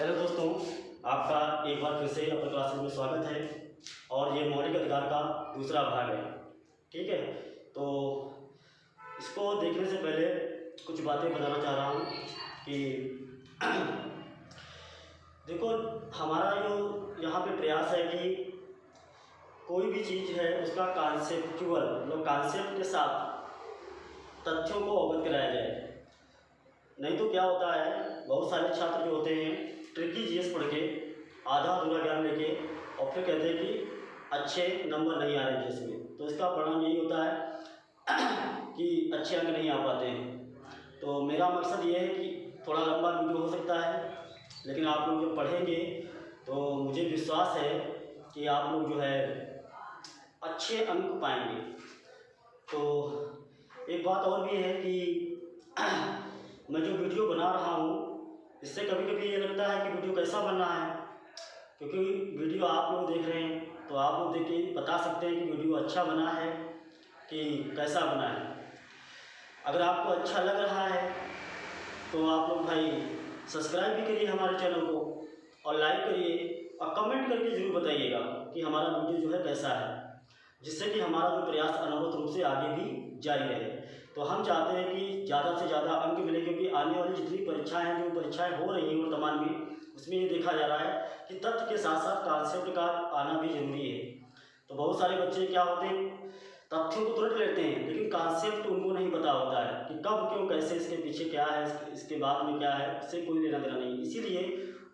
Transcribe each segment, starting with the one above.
Hello दोस्तों, आपका एक बार फिर से अपने क्लासेस में स्वागत है। और ये मौलिक अधिकार का दूसरा भाग है। ठीक है, तो इसको देखने से पहले कुछ बातें बताना चाह रहा हूँ कि देखो, हमारा जो यहाँ पे प्रयास है कि कोई भी चीज़ है उसका कॉन्सेप्चुअल मतलब कॉन्सेप्ट के साथ तथ्यों को अवगत कराया जाए। नहीं तो क्या होता है, बहुत सारे छात्र जो होते हैं ट्रिकी जीएस पढ़ के आधा अधूरा ज्ञान लेके और फिर कहते हैं कि अच्छे नंबर नहीं आ रहे जीएस में। तो इसका परिणाम यही होता है कि अच्छे अंक नहीं आ पाते हैं। तो मेरा मकसद ये है कि थोड़ा लंबा वीडियो हो सकता है, लेकिन आप लोग जब पढ़ेंगे तो मुझे विश्वास है कि आप लोग जो है अच्छे अंक पाएंगे। तो एक बात और भी है कि मैं जो वीडियो बना रहा हूँ इससे कभी कभी ये लगता है कि वीडियो कैसा बन रहा है, क्योंकि वीडियो आप लोग देख रहे हैं तो आप लोग देख के बता सकते हैं कि वीडियो अच्छा बना है कि कैसा बना है। अगर आपको अच्छा लग रहा है तो आप लोग भाई सब्सक्राइब भी करिए हमारे चैनल को और लाइक करिए और कमेंट करके ज़रूर बताइएगा कि हमारा वीडियो जो है कैसा है, जिससे कि हमारा जो प्रयास अनवरत रूप से आगे भी जारी रहे। तो हम चाहते हैं कि ज़्यादा से ज़्यादा अंक मिले, क्योंकि आने वाली जितनी परीक्षाएं हैं, जो परीक्षाएं हो रही हैं वर्तमान में, उसमें ये देखा जा रहा है कि तथ्य के साथ साथ कॉन्सेप्ट का आना भी जरूरी है। तो बहुत सारे बच्चे क्या होते हैं, तथ्यों को तुरंत लेते हैं लेकिन कॉन्सेप्ट उनको नहीं पता होता है कि कब क्यों कैसे, इसके पीछे क्या है, इसके बाद में क्या है, इससे कोई लेना देना नहीं। इसीलिए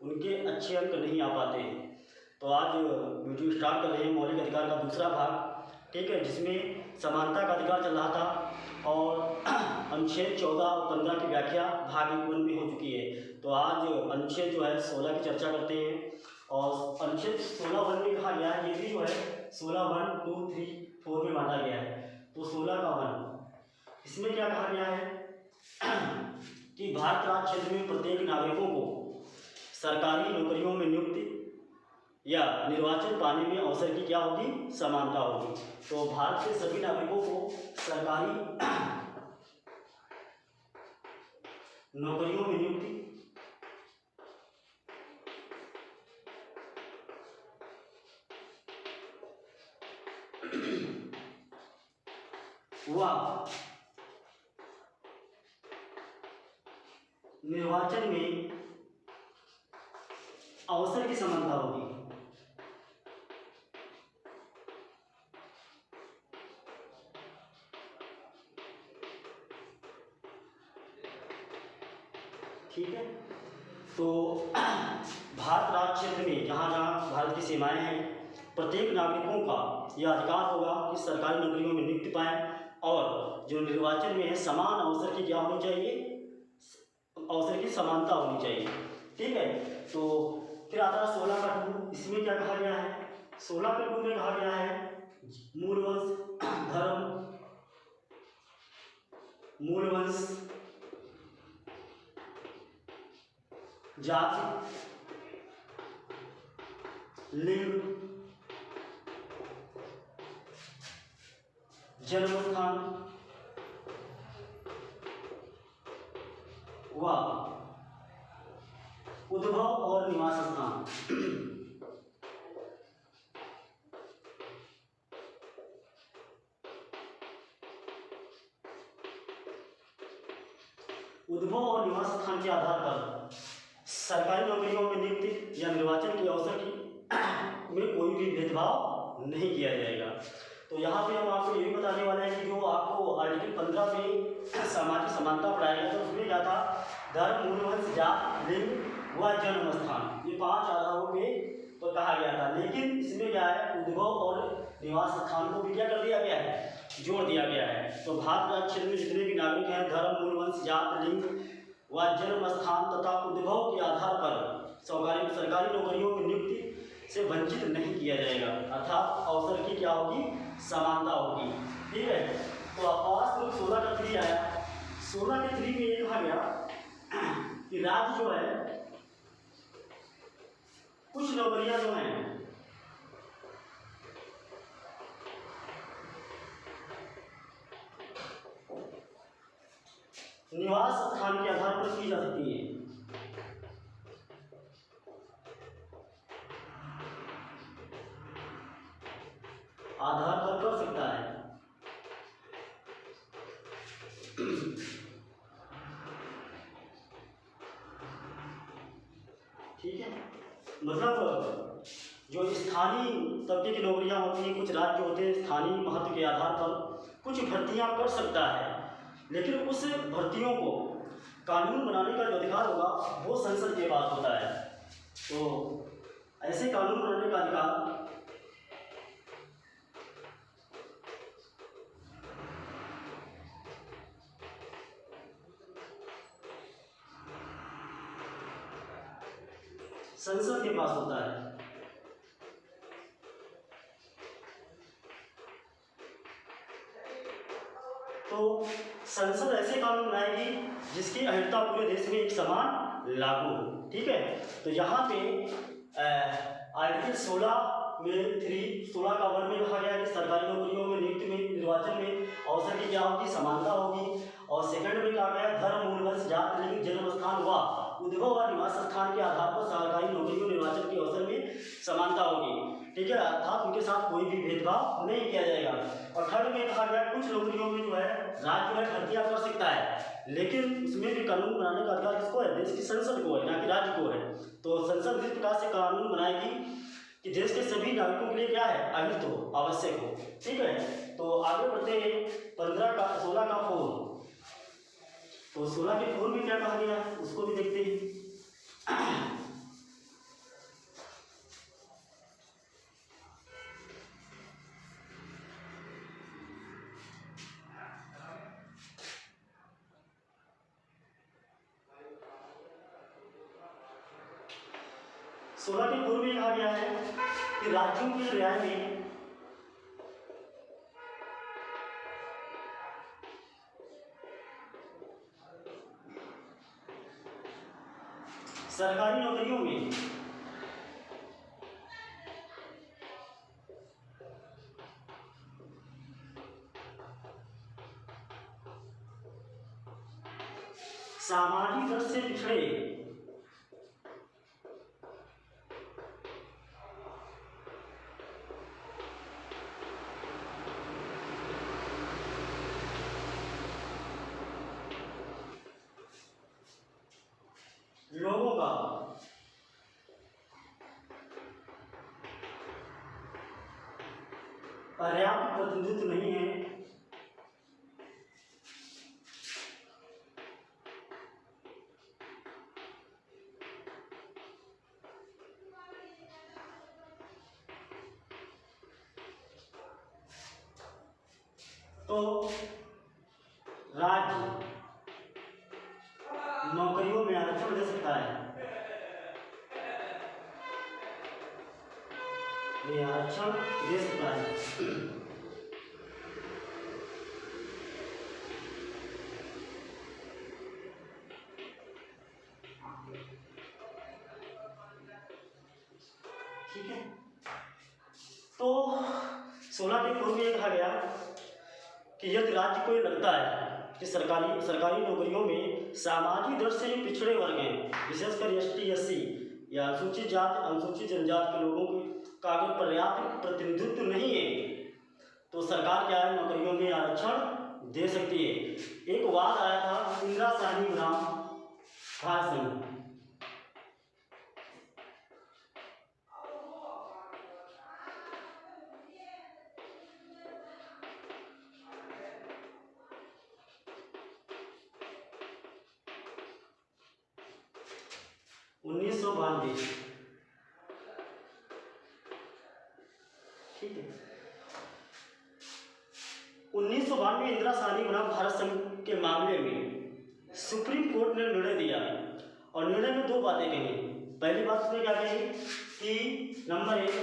उनके अच्छे अंक नहीं आ पाते हैं। तो आज वीडियो स्टार्ट कर रहे हैं मौलिक अधिकार का दूसरा भाग, ठीक है, जिसमें समानता का अधिकार चल रहा था और अनुच्छेद 14 और 15 की व्याख्या भाग 1 में हो चुकी है। तो आज अनुच्छेद जो है 16 की चर्चा करते हैं। और अनुच्छेद 16(1) में कहा गया है, ये भी जो है 16(1), 2, 3, 4 में बांटा गया है। तो 16 का 1 इसमें क्या कहा गया है कि भारत राज्य क्षेत्र में प्रत्येक नागरिकों को सरकारी नौकरियों में नियुक्ति या निर्वाचन पाने में अवसर की क्या होगी, समानता होगी। तो भारत के सभी नागरिकों को सरकारी नौकरियों में नियुक्ति व निर्वाचन में अवसर की समानता होगी। ठीक है, तो भारत राज्य क्षेत्र में जहाँ जहाँ भारत की सीमाएं हैं, प्रत्येक नागरिकों का यह अधिकार होगा कि सरकारी नौकरियों में नियुक्ति पाएं और जो निर्वाचन में है समान अवसर की क्या होनी चाहिए, अवसर की समानता होनी चाहिए। ठीक है, तो फिर आता है 16 का 2। इसमें क्या कहा गया है, 16 के 2 में कहा गया है मूलवंश धर्म, मूलवंश जाति, लिंग, जन्म स्थान व उद्भव और निवास स्थान। उद्भव और निवास स्थान के आधार पर सरकारी नौकरियों में नियुक्ति या निर्वाचन के अवसर की में कोई भी भेदभाव नहीं किया जाएगा। तो यहाँ पे हम आपको ये भी बताने वाले हैं कि जो आपको आर्टिकल 15 में सामाजिक समानता पढ़ाया गया, तो उसमें क्या था, धर्म, मूलवंश, जाति, लिंग व जन्म स्थान, ये 5 आधारों पे तो कहा गया था। लेकिन इसमें क्या है, उद्भव और निवास स्थान को भी क्या कर दिया गया है, जोड़ दिया गया है। तो भारत राज्य क्षेत्र में जितने भी नागरिक हैं, धर्म, मूलवंश, जाति, लिंग व जन्म स्थान तथा उद्भव के आधार पर सरकारी नौकरियों में नियुक्ति से वंचित नहीं किया जाएगा, अर्थात अवसर की क्या होगी, समानता होगी। ठीक है, तो पास 16 का 3 आया। 16 के 3 में ये कहा गया कि राज्य जो है कुछ नौकरियां जो हैं निवास स्थान के आधार पर की जा सकती है। आधार पर कर सकता है। ठीक है, मतलब जो स्थानीय तबके की नौकरियां होती हैं, कुछ राज्य होते हैं स्थानीय महत्व के आधार पर कुछ भर्तियां कर सकता है, लेकिन उस भर्तियों को कानून बनाने का जो अधिकार होगा वो संसद के पास होता है। तो ऐसे कानून बनाने का अधिकार संसद के पास होता है। तो संसद ऐसे कानून बनाएगी जिसकी अहर्ता पूरे देश में एक समान लागू हो। ठीक है, तो यहाँ पे आर्टिकल 16 में 16 का वर्ग में कहा गया है कि सरकारी नौकरियों में नियुक्ति में निर्वाचन में अवसर की क्या होगी, समानता होगी। और सेकंड में कहा गया धर्म, मूल वंश, जाति, लिंग, जन्म स्थान व उद्भव व निवास स्थान के आधार पर सरकारी नौकरियों निर्वाचन के अवसर में समानता होगी। ठीक है, अर्थात उनके साथ कोई भी भेदभाव नहीं किया जाएगा। और थर्ड में कहा गया कुछ नौकरियों में जो है राज्य में भर्तियां कर सकता है, लेकिन उसमें भी कानून बनाने का अधिकार किसको है, देश की संसद को है, ना कि राज्य को है। तो संसद इस प्रकार से कानून बनाएगी कि देश के सभी नागरिकों के लिए क्या है, अहित हो, आवश्यक हो। ठीक है, तो आगे बढ़ते हैं 16 का फॉर्म। तो 16 के फॉर्म में क्या कहा गया है उसको भी देखते हैं। 16 के पूर्व में कहा गया है कि राज्यों के न्याय में सरकारी नौकरियों में सामाजिक दर से पिछड़े लोगों का पर्याप्त प्रतिनिधित्व नहीं है, तो राज्य नौकरियों में आरक्षण दे सकता है। ये आरक्षण दे सकता है। ठीक है, तो 16 के पूर्व में कहा गया कि यदि राज्य को लगता है कि सरकारी नौकरियों में सामाजिक दृष्टि से जो पिछड़े वर्ग हैं, विशेषकर ST SC या अनुसूचित जाति अनुसूचित जनजाति के लोगों का अगर पर्याप्त प्रतिनिधित्व नहीं है, तो सरकार क्या है नौकरियों में आरक्षण दे सकती है। एक वाद आया था इंदिरा साहनी बनाम भारत संघ। ठीक है, 1992 इंदिरा साहनी बनाम भारत संघ के मामले में सुप्रीम कोर्ट ने निर्णय दिया और निर्णय में दो बातें कही। पहली बात उसने क्या कही कि नंबर 1,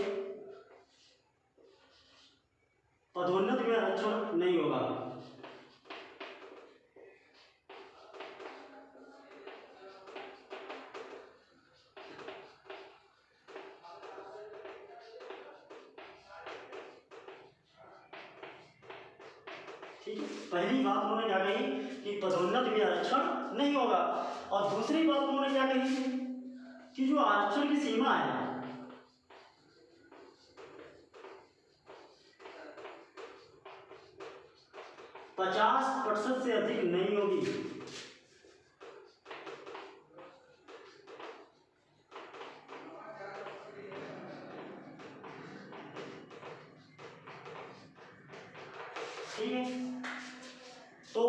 पदोन्नति में आरक्षण नहीं होगा। ठीक है, पहली बात उन्होंने क्या कही कि पदोन्नति में आरक्षण नहीं होगा। और दूसरी बात उन्होंने क्या कही कि जो आरक्षण की सीमा है 50% से अधिक नहीं होगी। ठीक है, तो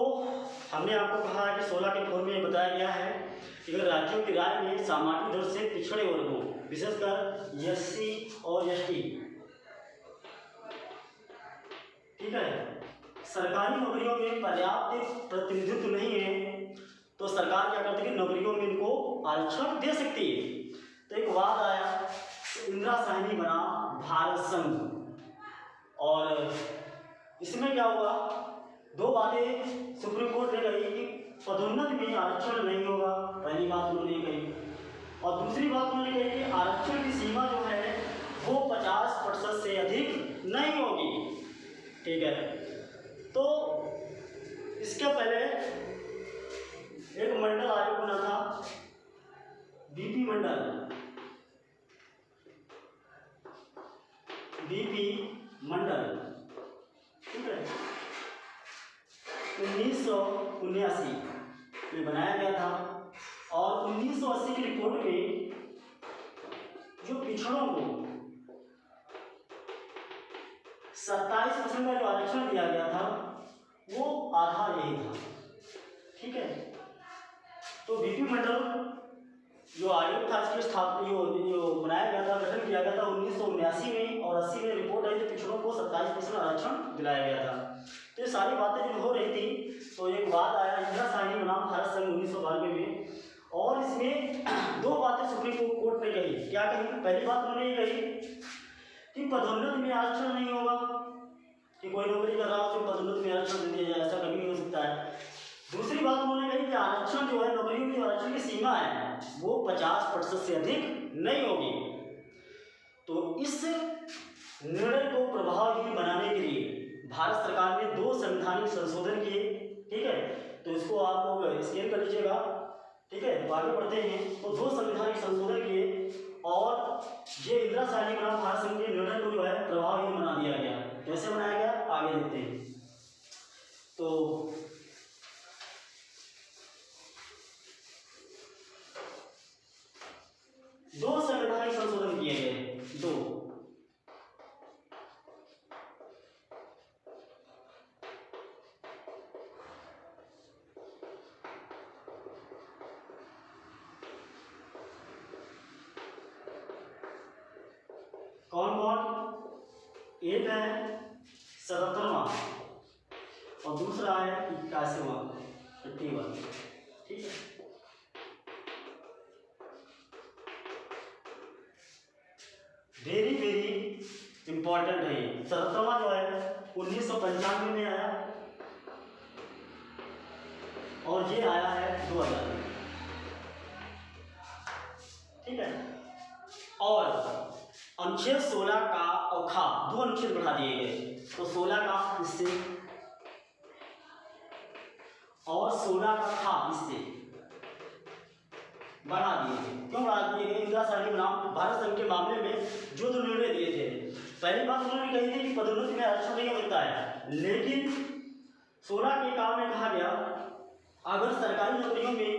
हमने आपको कहा है कि 16 के फॉर्म में बताया गया है कि अगर राज्यों की राय में सामाजिक दर से पिछड़े वर्गों, विशेषकर एससी और एसटी, ठीक है, सरकारी नौकरियों में पर्याप्त प्रतिनिधित्व नहीं है, तो सरकार क्या करती है कि नौकरियों में इनको आरक्षण दे सकती है। तो एक वाद आया, इंदिरा साहनी बना भारत संघ, और इसमें क्या हुआ, दो बातें सुप्रीम कोर्ट ने कही कि पदोन्नति में आरक्षण नहीं होगा, पहली बात उन्होंने कही, और दूसरी बात उन्होंने कही कि आरक्षण की सीमा जो है वो 50% से अधिक नहीं होगी। ठीक है, तो इसके पहले एक मंडल आयोग बना था, बीपी मंडल, ठीक है, 1979 में बनाया गया था, और 1980 की रिपोर्ट में जो पिछड़ों को 27% का जो आरक्षण दिया गया था वो आधार यही था। ठीक है, तो बीपी मंडल जो आयोग था इसकी स्थापना जो बनाया गया था, गठन किया गया था 1979 में, और 80 में रिपोर्ट आई तो पिछड़ों को 27% आरक्षण दिलाया गया था। तो ये सारी बातें जब हो रही थी तो एक बात आया, इंदिरा साहनी बनाम भारत संघ 1992 में, और इसमें दो बातें सुप्रीम कोर्ट ने कही। क्या कही? पहली बात उन्होंने ये कही कि पदोन्नति में आरक्षण नहीं होगा, कि कोई नौकरी कर रहा हो उसमें पदोन्नति में आरक्षण दे दिया जाए, ऐसा कभी नहीं हो सकता है। दूसरी बात उन्होंने कही कि आरक्षण जो है, नौकरियों की आरक्षण की सीमा है वो 50% से अधिक नहीं होगी। तो इस निर्णय को प्रभावहीन बनाने के लिए भारत सरकार ने 2 संवैधानिक संशोधन किए। ठीक है, तो इसको आप लोग स्कैन कर लीजिएगा। ठीक है, तो आगे बढ़ते हैं। तो 2 संवैधानिक संशोधन किए, और ये इंदिरा साहनी बनाम भारत संघ के निर्णय को जो है प्रभावहीन बना दिया गया। कैसे बनाया गया आगे देखते हैं। तो दो संवैधानिक संशोधन किए गए, 2। कौन कौन? एक है 77वां और दूसरा है 81वां। ठीक है, वेरी इंपॉर्टेंट है ये। 77वां जो है 1995 में आया, और ये आया है 2000 में। ठीक है, और अनुच्छेद 16 का और खा 2 अनुच्छेद बढ़ा दिए गए। तो 16 का इससे और 16 का खा इससे बढ़ा दिए गए। क्यों बढ़ा दिए गए? इंदिरा साहनी बनाम भारत संघ के मामले में जो 2 निर्णय दिए थे, पहली बात उन्होंने कही थी कि पदोन्नति में आरक्षण नहीं हो सकता है, लेकिन 16 के काम में कहा गया अगर सरकारी नौकरियों में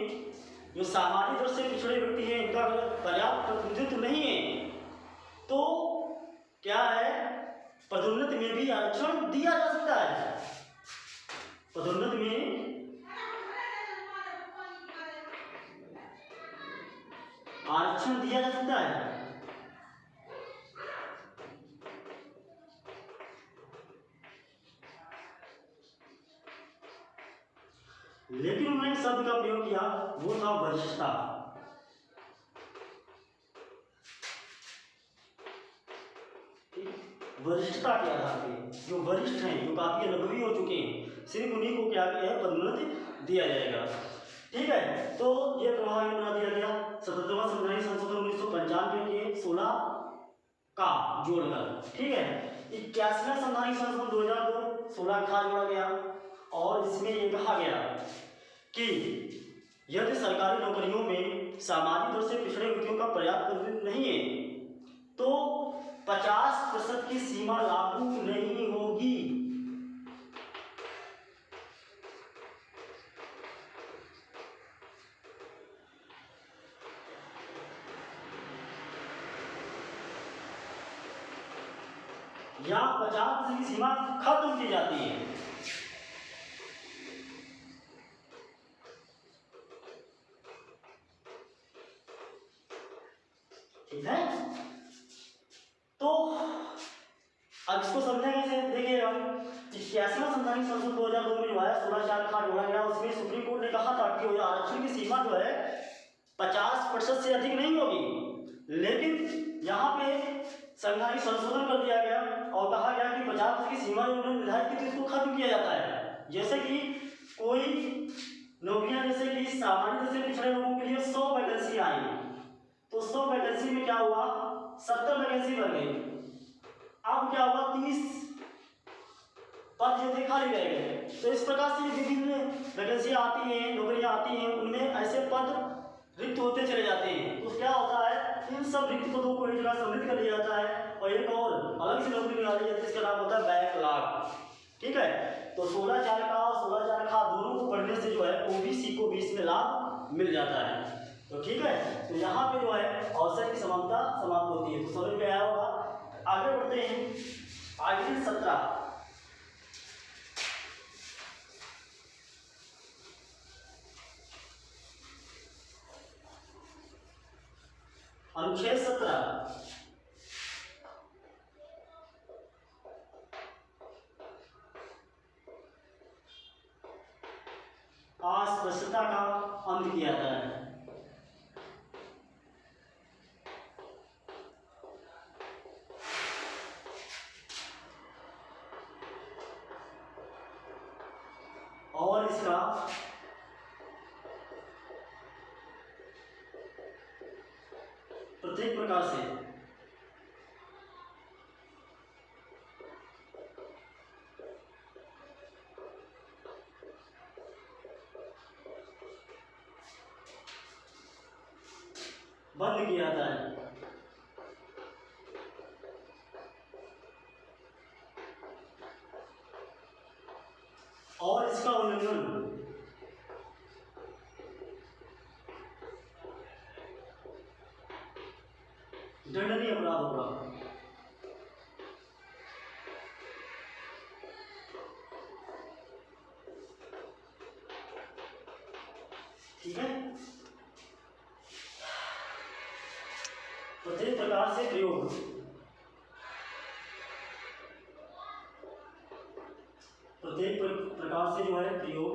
जो सामाजिक दर से पिछड़े व्यक्ति हैं उनका अगर पर्याप्त प्रतिनिधित्व नहीं है तो क्या है, पदोन्नति में भी आरक्षण दिया जा सकता है। पदोन्नति में आरक्षण दिया जा सकता है। लेकिन उन्होंने शब्द का प्रयोग किया, वो था वरिष्ठता। वरिष्ठता के आधार पे जो वरिष्ठ हैं, जो काफी अनुभवी हो चुके हैं, सिर्फ उन्हीं को क्या किया है, पदोन्नति दिया जाएगा। ठीक है, तो ये प्रभावी बना दिया गया। 77वां संवैधानिक संशोधन 1995 के 16 का जोड़कर। ठीक है, 81वां संवैधानिक संशोधन 2002 16 खा जोड़ा गया, और इसमें ये कहा गया कि यदि सरकारी नौकरियों में सामाजिक दर से पिछड़े व्यक्तियों का पर्याप्त प्रतिनिधित्व नहीं है तो 50% की सीमा लागू नहीं होगी। या 50% की सीमा खत्म की जाती है। ठीक है, तो अब इसको समझने कैसे देखिएगा। 81वां संवैधानिक संशोधन 2002 में जो है 16(4) जोड़ा गया, उसमें सुप्रीम कोर्ट ने कहा था कि आरक्षण की सीमा जो है 50% से अधिक नहीं होगी, लेकिन यहाँ पे संवैधानिक संशोधन कर दिया गया और कहा गया कि 50% की सीमा जो उन्होंने निर्धारित की थी उसको खत्म किया जाता है। जैसे कि कोई नौकरियां, जैसे कि सामान्य से पिछड़े लोगों के लिए 100 वैकेंसी आई, तो 100 वैकेंसी में क्या हुआ, 70 वैकेंसी बन गई। अब क्या हुआ, 30 पद जो थे खाली रह गए। तो इस प्रकार से विभिन्न वैकेंसियां आती हैं, नौकरियां आती हैं, उनमें ऐसे पद रिक्त होते चले जाते हैं। तो क्या होता है, इन सब रिक्त पदों को एक जगह सम्मिलित कर लिया जाता है और एक और अलग से नौकरी निकाली जाती है, इसका नाम होता है बैकलॉग। ठीक है, तो 16(4) का और 16(4) का दोनों को पढ़ने से जो है ओबीसी को भी इसमें लाभ मिल जाता है। तो ठीक है, तो यहाँ पे जो है अवसर की समानता समाप्त होती है। तो समझ में आया होगा। आगे बढ़ते हैं, आर्टिकल 17। अनुच्छेद 17 अस्पृश्यता का अंत किया जाता है। और इसका प्रत्येक प्रकार से बंद किया जाता है। और इसका उल्लंघन दंडनीय अपराध होगा। ठीक है, प्रत्येक प्रकार से प्रयोग, प्रत्येक प्रकार से जो है प्रयोग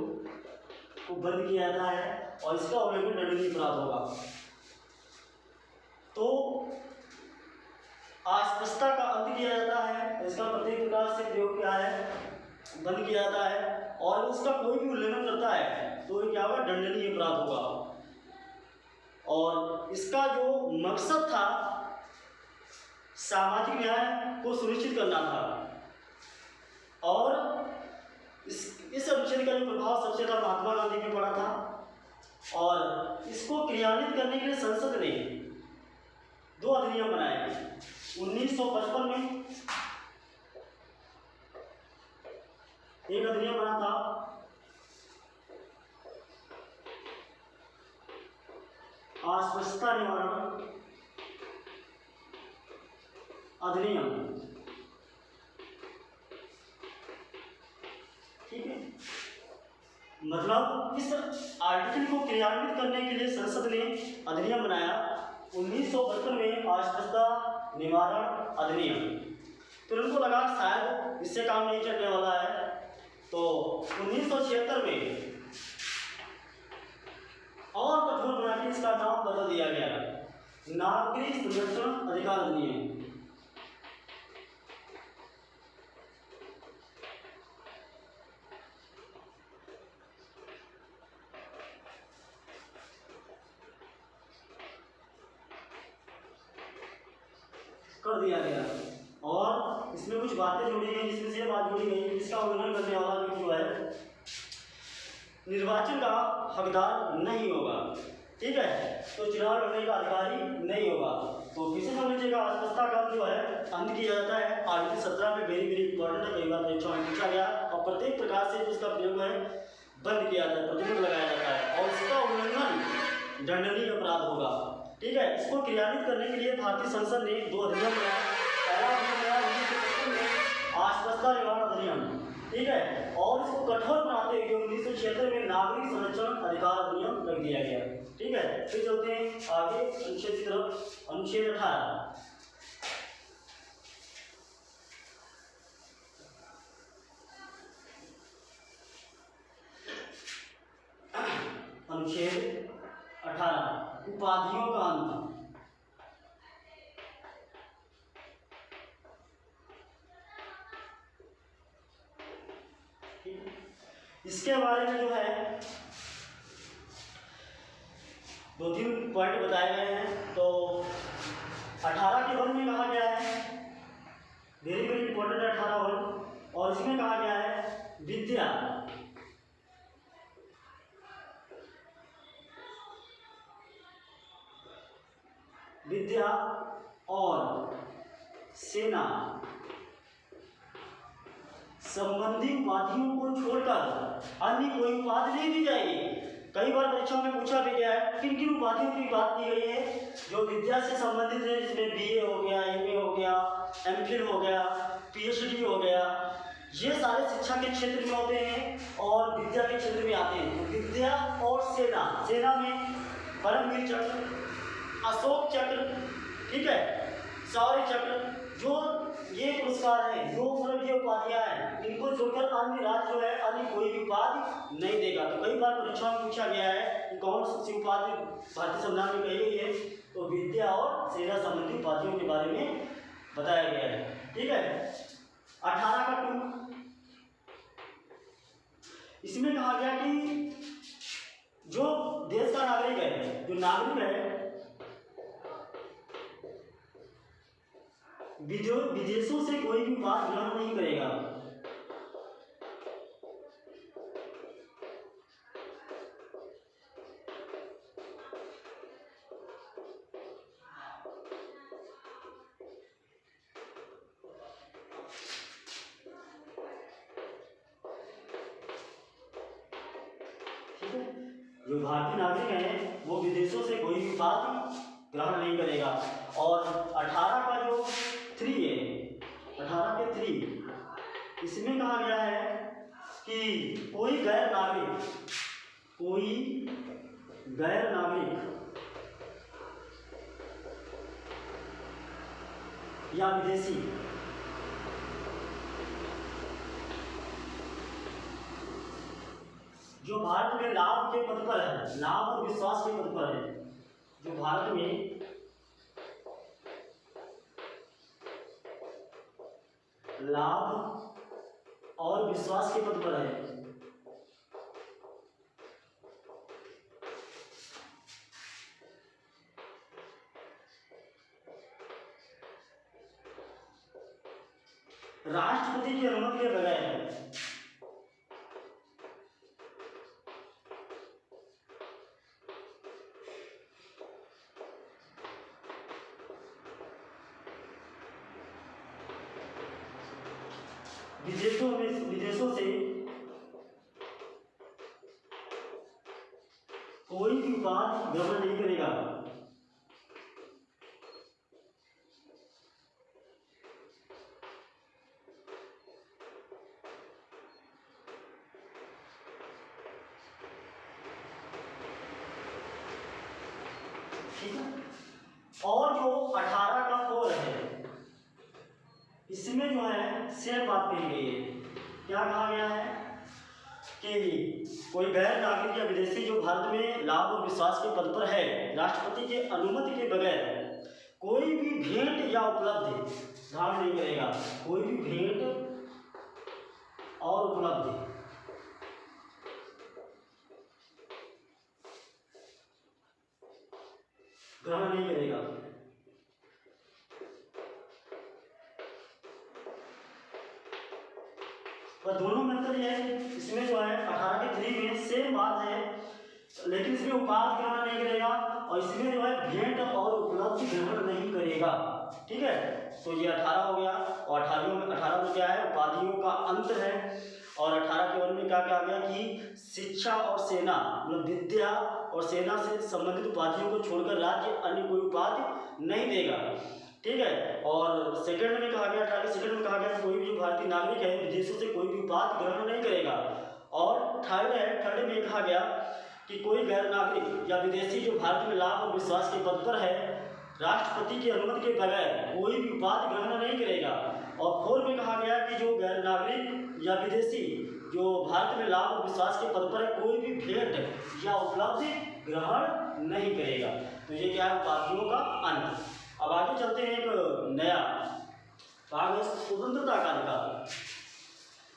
को बंद किया जाता है और इसका उल्लंघन दंडनीय अपराध होगा। तो अस्पृश्यता का अंत किया जाता है, इसका प्रत्येक प्रकार से प्रयोग क्या है, बंद किया जाता है, और उसका कोई भी उल्लंघन करता है तो ये क्या होगा, दंडनीय अपराध होगा। और इसका जो मकसद था सामाजिक न्याय को सुनिश्चित करना था। और इस अनुच्छेद का जो प्रभाव सबसे ज्यादा महात्मा गांधी पे पड़ा था और इसको क्रियान्वित करने के लिए संसद ने 2 अधिनियम बनाए। 1955 में एक अधिनियम बना था अस्पृश्यता निवारण अधिनियम। ठीक है, मतलब इस आर्टिकल को क्रियान्वित करने के लिए संसद ने अधिनियम बनाया 1972 में, अस्पृश्यता निवारण अधिनियम। तो उनको लगा शायद इससे काम नहीं चलने वाला है, तो 1976 में और कठोर बना के इसका नाम बदल दिया गया, नागरिक संरक्षण अधिकार अधिनियम। कर दिया गया और इसमें कुछ बातें जोड़ी गई, जिसमें से बात जोड़ी गई, इसका उल्लंघन करने वाला व्यक्ति जो है निर्वाचन का हकदार नहीं होगा। ठीक है, तो चुनाव लड़ने का अधिकारी नहीं होगा। तो किसी समझ लीजिएगा अस्पृश्यता का जो है अंत किया जाता है। आर्टिकल 17 में वेरी वेरी इंपॉर्टेंट है, कई बार परीक्षा में पूछा गया, और प्रत्येक प्रकार से उसका प्रयोग है बंद किया जाता है, प्रतिबंध लगाया जाता है और इसका उल्लंघन दंडनीय अपराध होगा। ठीक है, इसको क्रियान्वित करने के लिए भारतीय संसद ने 2 अधिनियम बनाया। पहला अधिनियम बनाया 1955 में अस्पृश्यता निवारण अधिनियम, ठीक है, और इसको कठोर बनाते हुए 1976 में नागरिक संरक्षण अधिकार अधिनियम रख दिया गया, ठीक है। फिर चलते हैं आगे अनुच्छेद की तरफ। अनुच्छेद 18 अनुच्छेद 18 उपाधियों का अंत। इसके बारे में जो है 2-3 पॉइंट बताए गए हैं। तो 18 के वन में कहा गया है, वेरी वेरी इंपॉर्टेंट है 18 वन, और इसमें कहा गया है विद्या, विद्या और सेना संबंधी उपाधियों को छोड़कर अन्य कोई उपाधि नहीं दी जाएगी। कई बार परीक्षाओं में पूछा भी गया है किन किन उपाधियों की बात की गई है जो विद्या से संबंधित है, जिसमें बीए हो गया, एमए हो गया, एमफिल हो गया, पीएचडी हो गया, ये सारे शिक्षा के क्षेत्र में होते हैं और विद्या के क्षेत्र में आते हैं। तो विद्या और सेना, सेना में परमवीर चक्र, अशोक चक्र, ठीक है, शौर्य चक्र, जो ये पुरस्कार है, जो मतलब ये उपाधियां हैं, इनको छोड़कर अन्य राज्य जो है अन्य कोई भी उपाधि नहीं देगा। तो कई बार परीक्षाओं में पूछा गया है कि कौन सी उपाधि भारतीय संविधान में कही गई है, तो विद्या और सेना संबंधी उपाधियों के बारे में बताया गया है, ठीक है। 18 का 2 इसमें कहा गया कि जो देश का नागरिक है, जो नागरिक है, विदेशों से कोई भी बात ग्रहण नहीं करेगा। ठीक है, जो भारतीय नागरिक हैं वो विदेशों से कोई भी बात ग्रहण नहीं करेगा। और 18 का जो 3 है, 18 के 3 इसमें कहा गया है कि कोई गैर नागरिक या विदेशी जो भारत में लाभ के पद पर है, लाभ और विश्वास के पद पर है, जो भारत में लाभ और विश्वास के पद पर है, राष्ट्रपति की अनुमति के बगैर विदेशों से कोई भी बात ग्रहण नहीं करेगा। ठीक है, और जो 18 का 4 है इसमें जो है सेम बात कही गई है। क्या कहा गया है कि कोई गैर नागरिक या विदेशी जो भारत में लाभ और विश्वास के पद पर है, राष्ट्रपति के अनुमति के बगैर कोई भी भेंट या उपलब्धि धारण नहीं करेगा। कोई भी भेंट और उपलब्धि ग्रहण नहीं करेगा। पर दोनों में अंतर यह है, इसमें जो है 18 के 3 में सेम बात है, लेकिन इसमें उपाधि ग्रहण नहीं करेगा और इसमें जो है भेंट और उपलब्धि ग्रहण नहीं करेगा। ठीक है, तो ये 18 हो गया। और 18 में क्या है, उपाधियों का अंत है। और 18 के 1 में क्या कहा गया कि शिक्षा और सेना मतलब विद्या और सेना से संबंधित उपाधियों को छोड़कर राज्य अन्य कोई उपाधि नहीं देगा। ठीक है। और सेकंड में कहा गया 48 सेकंड में कहा गया कोई भी जो भारतीय नागरिक है विदेशों से कोई भी उपाधि ग्रहण नहीं करेगा। और थर्ड में कहा गया कि कोई गैर नागरिक या विदेशी जो भारत में लाभ और विश्वास के पद पर है राष्ट्रपति की अनुमति के बगैर कोई भी उपाधि ग्रहण नहीं करेगा। और फोर्थ में कहा गया कि जो गैर नागरिक या विदेशी जो भारत में लाभ और विश्वास के पद पर है कोई भी भेंट या उपलब्धि ग्रहण नहीं करेगा। तो ये क्या है, उपाधियों का अंत। अब आगे चलते हैं, एक नया भाग है स्वतंत्रता का अधिकार।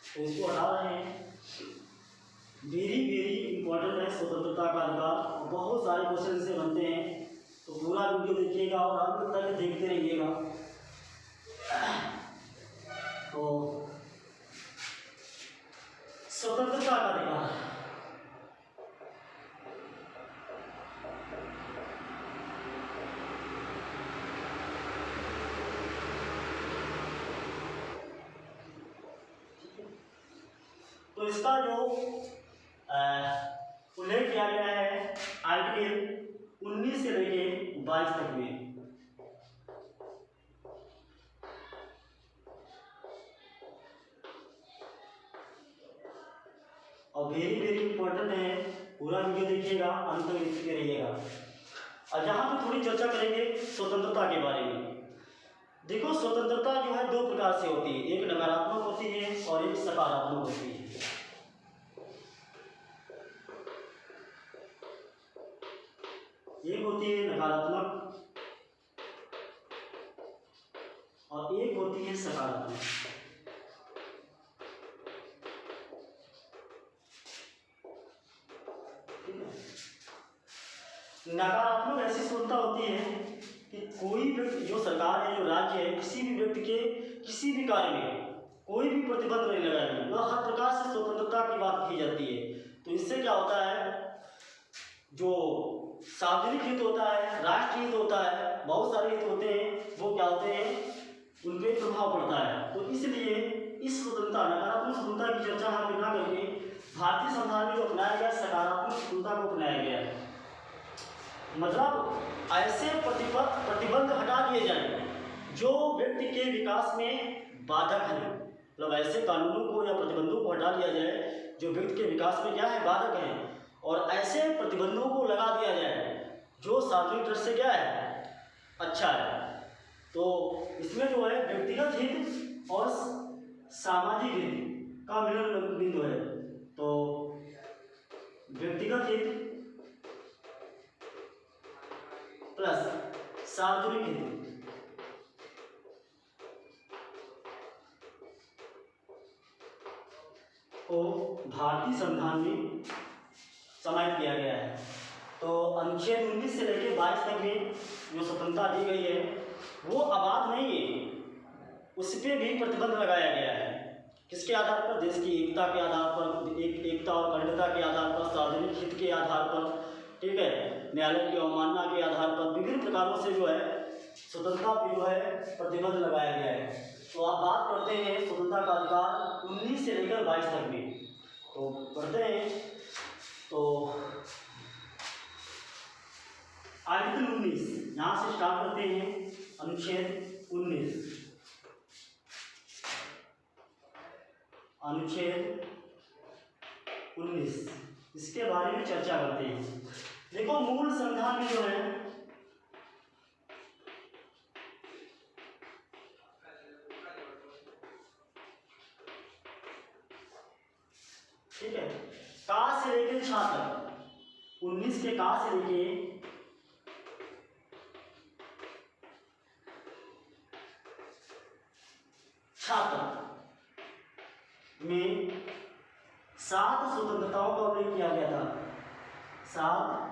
तो इसको हटा रहे हैं, वेरी इंपॉर्टेंट है स्वतंत्रता का अधिकार। बहुत सारे क्वेश्चन से बनते हैं, तो पूरा वीडियो देखिएगा और अंत तक देखते रहिएगा। तो स्वतंत्रता का अधिकार, तो इसका जो उल्लेख किया गया है आर्टिकल 19 से लेके 22 तक में। और वेरी इंपॉर्टेंट है, पूरा वीडियो देखिएगा, अंत तक देखते रहिएगा। और यहाँ पे थोड़ी चर्चा करेंगे स्वतंत्रता के बारे में। देखो स्वतंत्रता जो है दो प्रकार से होती है, एक नकारात्मक होती है और एक सकारात्मक होती है। एक होती है नकारात्मक और एक होती है सकारात्मक। नकारात्मक ऐसी स्वतंत्रता होती है कि कोई व्यक्ति, जो सरकार है, जो राज्य है, किसी भी व्यक्ति के किसी भी कार्य में कोई भी प्रतिबंध नहीं लगाएगी, वह हर प्रकार से स्वतंत्रता की बात की जाती है। तो इससे क्या होता है, जो सार्वजनिक हित होता है, राष्ट्रीय हित होता है, बहुत सारे हित होते हैं, वो क्या होते हैं, उन पर प्रभाव पड़ता है। तो इसलिए इस स्वतंत्रता, नकारात्मक स्वतंत्रता की चर्चा यहाँ पे ना करके भारतीय संविधान में जो अपनाया गया सकारात्मक स्वतंत्रता को अपनाया गया है। मतलब ऐसे प्रतिबंध हटा दिए जाए जो व्यक्ति के विकास में बाधक है। मतलब ऐसे कानूनों को या प्रतिबंधों को हटा दिया जाए जो व्यक्ति के विकास में क्या है, बाधक है, और ऐसे प्रतिबंधों को लगा दिया जाए जो सार्वजनिक दृष्टि से क्या है, अच्छा है। तो इसमें जो है व्यक्तिगत हित और सामाजिक हित का मिलन बिंदु है। तो व्यक्तिगत हित प्लस सार्वजनिक हित को भारतीय संविधान में समाहित किया गया है। तो अनुच्छेद 19 से लेकर 22 तक में जो स्वतंत्रता दी गई है वो अबाध नहीं है, उस पर भी प्रतिबंध लगाया गया है। किसके आधार पर, देश की एकता के आधार पर, एकता और अखंडता के आधार पर, सार्वजनिक हित के आधार पर, ठीक है, न्यायालय की अवमानना के आधार पर, विभिन्न प्रकारों से जो है स्वतंत्रता पर जो है प्रतिबंध लगाया गया है। तो आप बात करते हैं स्वतंत्रता का अधिकार 19 से लेकर 22 तक में, तो पढ़ते हैं। तो आर्टिकल 19 यहाँ से स्टार्ट करते हैं, अनुच्छेद 19, अनुच्छेद 19 इसके बारे में चर्चा करते हैं। देखो मूल संविधान में जो है ठीक है, का से लेकर छा तक, 19 के का से लेके छा तक में 7 स्वतंत्रताओं का उल्लेख किया गया था। 7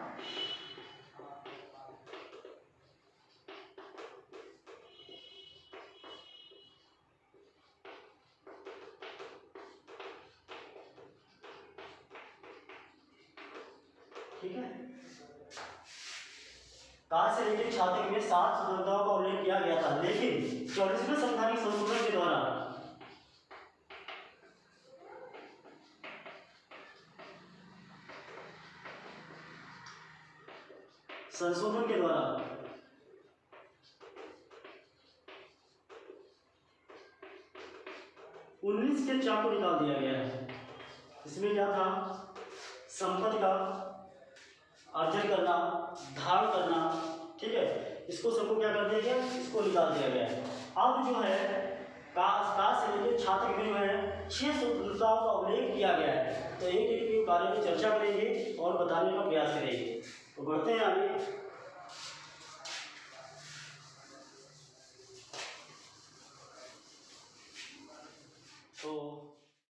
ठीक है, का से लेकर छा तक में 7 स्वतंत्रताओं का उल्लेख किया गया था। लेकिन 44वें संवैधानिक संशोधन के द्वारा 19 के चाक को निकाल दिया गया है। इसमें क्या था, संपत्ति का अर्जन करना, धारण करना, ठीक है, इसको सबको क्या कर दिया गया, इसको निकाल दिया गया है। अब जो है का से लेकर छात्र में जो है 6 स्वतंत्रताओं का उल्लेख किया गया है। तो एक एक के बारे में चर्चा करेंगे और बताने का प्रयास करेंगे। तो बढ़ते हैं आगे।